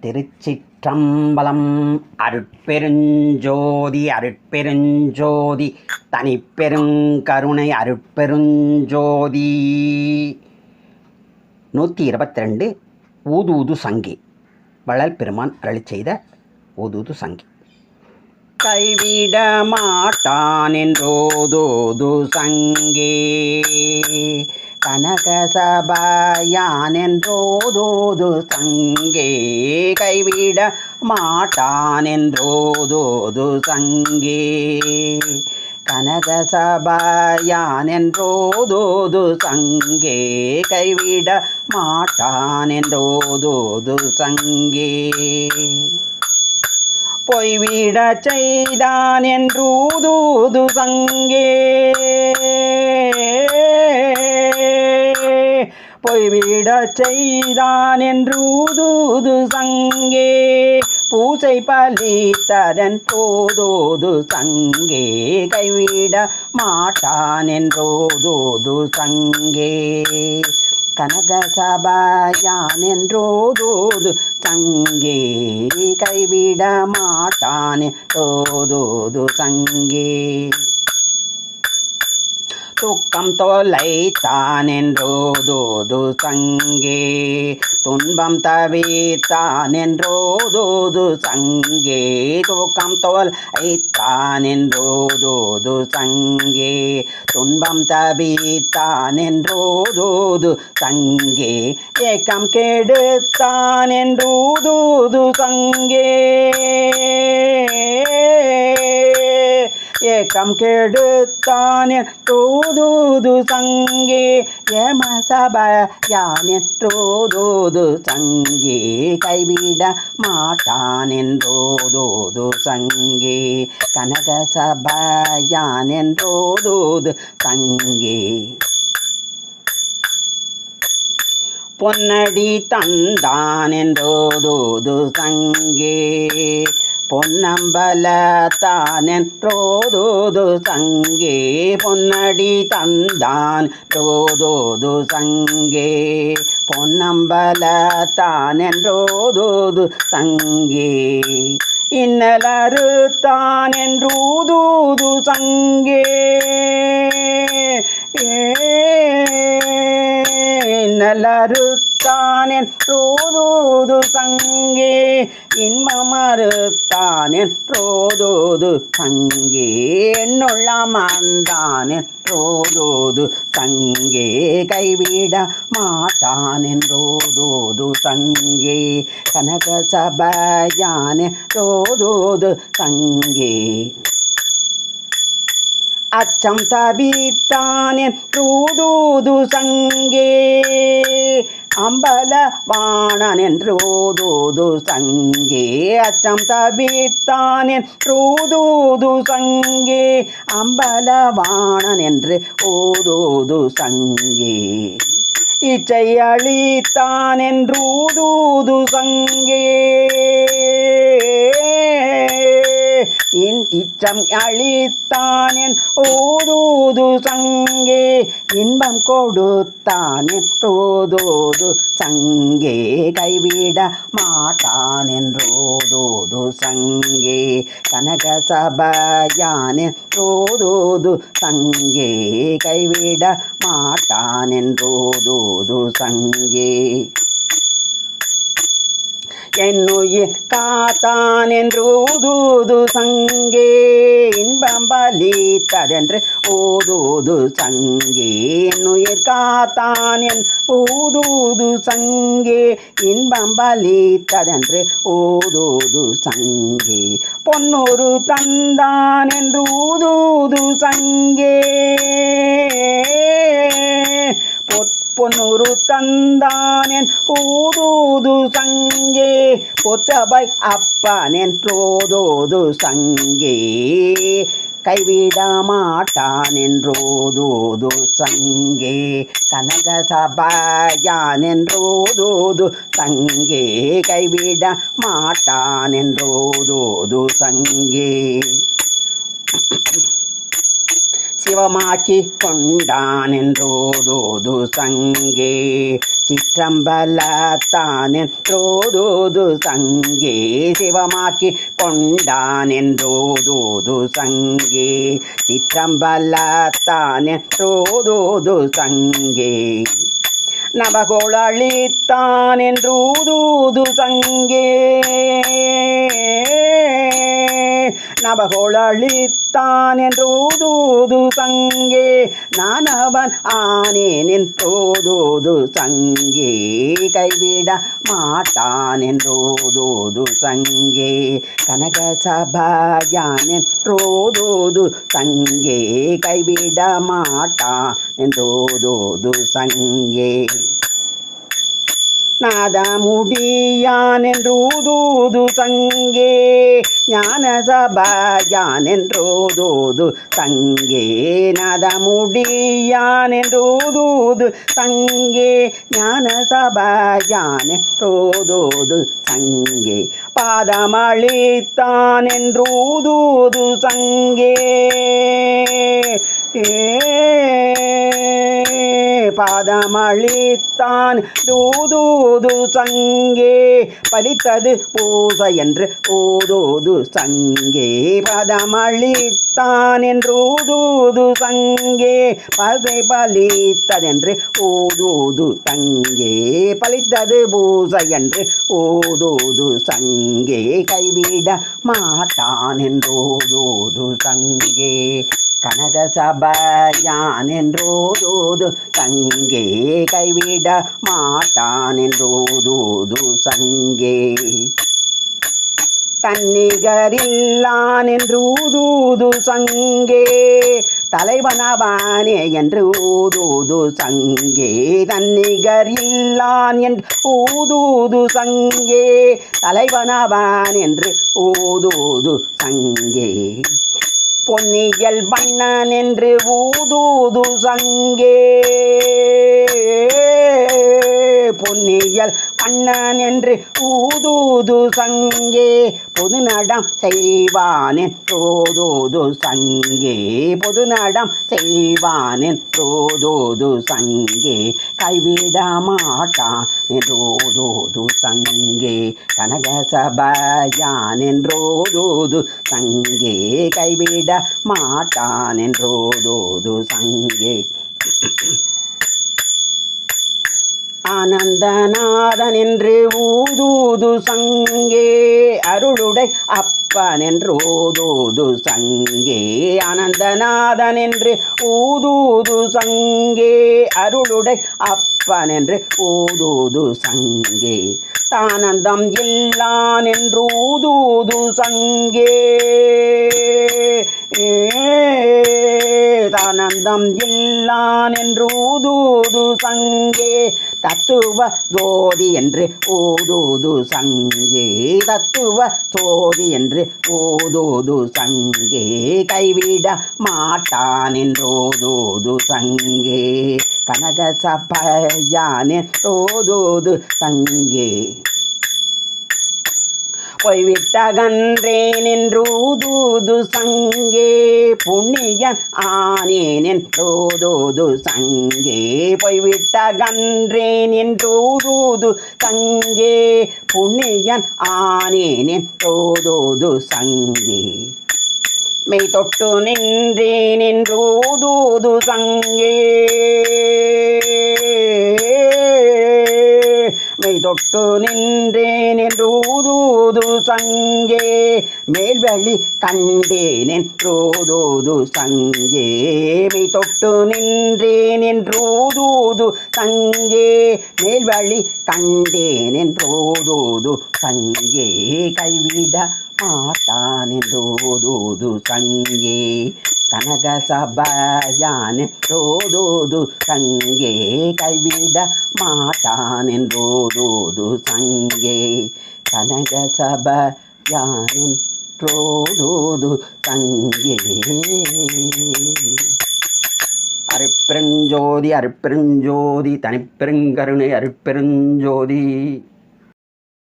திருச்சிற்றம்பலம். அருட்பெருஞ்சோதி அருட்பெருஞ்சோதி தனிப்பெருங்கருணை அருட்பெருஞ்சோதி. 122 ஊதூது சங்கி. வள்ளல் பெருமான் அருளி செய்த ஊதூது சங்கி. கைவிட மாட்டான் என்றோதூது சங்கே, கனகசபையான் என்றோதூது சங்கே. கைவிட மாட்டான் என்றோதூது சங்கே, கனகசபையான் என்றோதூது சங்கே. கைவிட மாட்டான் என்றோதூது சங்கே. பொய்விட செய்தான் என்றூதூது சங்கே, பொய்விட செய்தான் என்றூதூது சங்கே. பூசை பலித்ததன் போதூது சங்கே, கைவிட மாட்டான் என்றோதூது சங்கே. கனகசபையான் என்றோதூது சங்கே, கைவிட மாட்டான் என்றோதூது சங்கே. துக்கம் தொலைத்தான் என்றோதூது சங்கே, துன்பம் தவிர்த்தான் என்றோதூது சங்கே. துக்கம் தொலைத்தான் என்றோதூது சங்கே, துன்பம் தவிர்த்தான் என்றோதூது சங்கே. ஏக்கம் கெடுத்தான் என்றூதூது சங்கே, ஏக்கம் கெடுத்தான் என்றூதூது சங்கே. யமசபையான் என்றோதூது சங்கே, கைவிட மாட்டான் என்றோதூது சங்கே. கனகசபையான் என்றோதூது சங்கே. பொன்னடி தந்தான் என்றோதூது சங்கே, பொன்னம்பலத்தான் என்றோதூது சங்கே. பொன்னடி தந்தான் என்றோதூது சங்கே, பொன்னம்பலத்தான் என்றோதூது சங்கே. இன்னலறுத்தான் என்றூதூது சங்கே, இன்னலறுத்தான் என்றோதூது சங்கே. இன்பமறுத்தான் என்றோதூது சங்கே, எண்ணுள்ளமர்ந்தான் என்றோதூது சங்கே. கைவிட மாட்டான் என்றோதூது சங்கே, கனகசபையான் என்றோதூது சங்கே. அச்சம் தவிர்த்தான் என்றூதூது சங்கே, அம்பலவாணன் என்றூதூது சங்கே. அச்சம் தவிர்த்தான் என்றூதூது சங்கே, அம்பலவாணன் என்று ஊதூது சங்கே. இச்சை அளித்தான் என்றூதூது சங்கே, இச்சம் அளித்தான் என் ஊதூது சங்கே. இன்பம் கொடுத்தான் என்றோதூது சங்கே, கைவிட மாட்டான் என்றோதூது சங்கே. கனகசபையான் என்றோதூது சங்கே, கைவிட மாட்டான் என்றோதூது சங்கே. என்னுயிர் காத்தான் என்றூதூது சங்கே, இன்பம் பலித்ததென்று ஊதூது சங்கே. என்னுயிர் காத்தான் என் ஊதூது சங்கே, இன்பம் பலித்ததென்று ஊதூது சங்கே. பொன்னொரு தந்தான் என்றூதூது சங்கே, பொன்னொரு தந்தான் என் ஊதூது சங்கே. பொற்றபை அப்பன் என்றோதூது சங்கே, கைவிட மாட்டான் என்றோதூது சங்கே. கனகசபையான் என்றோதூது சங்கே, கைவிட மாட்டான் என்றோதூது சங்கே. சிவமாக்கி கொண்டான் என்றோதோது சங்கே சிற்றம்பலத்தான் என்றோதூது சங்கே சிவமாக்கி கொண்டான் என்றோதூது சங்கே சிற்றம்பலத்தான் என்றோதூது சங்கே நவகோளளித்தான் என்றூதூது சங்கே நவகோளளித்தான் என்றூதூது சங்கே நானவன் ஆனேன் என்றோதூது சங்கே கைவிட மாட்டான் என்றோதூது சங்கே கனக சபையான் என்றோதூது சங்கே கைவிட மாட்டான் என்றோதூது சங்கே நாதமுடியான் என்றூதூது சங்கே ஞான சபையான் என்றோதூது சங்கே நாதமுடியான் என்றூதூது சங்கே ஞான சபையான் என்றோதூது சங்கே பாதமளித்தான் என்றூதூது சங்கே பாதமளித்தான் தூதூது சங்கே பலித்தது பூசை என்று ஊதூது சங்கே பாதமளித்தான் என்றூதூது சங்கே பசை பலித்ததென்று ஊதூது சங்கே பலித்தது பூசை என்று ஊதூது சங்கே கைவிட மாட்டான் என்றூதூது சங்கே கனக சபையான் என்றோதூது சங்கே கைவிட மாட்டான் என்றோதூது சங்கே தன்னிகரில்லான் என்றூதூது சங்கே தலைவனவானே என்று ஊதூது சங்கே தன்னிகரில்லான் என்று ஊதூது சங்கே தலைவனவான் என்று ஊதூது சங்கே பொன்னியல் வண்ணன் என்று ஊதூது சங்கே பொன்னியல் வண்ணன் என்று ஊதூது சங்கே பொது நடம் செய்வான் என்றோதூது சங்கே பொது நடம் செய்வான் என்றோதூது சங்கே கைவிட மாட்டான் என்றோதூது சங்கே கனக சபையான் என்றோதூது சங்கே கைவிட மாட்டான் என்றோதூது சங்கே ஆனந்தநாதன் என்று ஊதூது சங்கே அருளுடை அப்பன் என்று ஊதூது சங்கே ஆனந்தநாதன் என்று ஊதூது சங்கே அருளுடை அப்பன் என்று ஊதூது சங்கே தானந்தம் இல்லான் என்று ஊதூது சங்கே தானந்தம் இல்லான் என்று ஊதூது சங்கே தத்துவ ஜோதி என்று ஊதூது சங்கே தத்துவ ஜோதி என்று ஊதூது சங்கே கைவிட மாட்டான் என்றோதூது சங்கே கனக சபையான் என்றோதூது சங்கே பொய்விட்டகன்றேன் என்றூதூது சங்கே புண்ணியன் ஆனேன் என்றூதூது சங்கே பொய்விட்டகன்றேன் என்றூதூது சங்கே புண்ணியன் ஆனேன் என்றூதூது சங்கே மெய் தொட்டு நின்றேன் என்றூதூது சங்கே மெய் தொட்டு நின்றேன் என்றூதூது சங்கே மேல்வழி கண்டேன் என்றூதூது சங்கே மெய் தொட்டு நின்றேன் என்றூதூது சங்கே மேல்வழி கண்டேன் என்றூதூது சங்கே கைவிட மாட்டான் என்றோதூது சங்கே கனக சபையான் என்றோதூது சங்கே கைவிட மாட்டான் என்றோதூது சங்கே கனக சபையான் என்றோதூது சங்கே அருட்பெருஞ்சோதி அருட்பெருஞ்சோதி தனிப்பெருங்கருணை அருட்பெருஞ்சோதி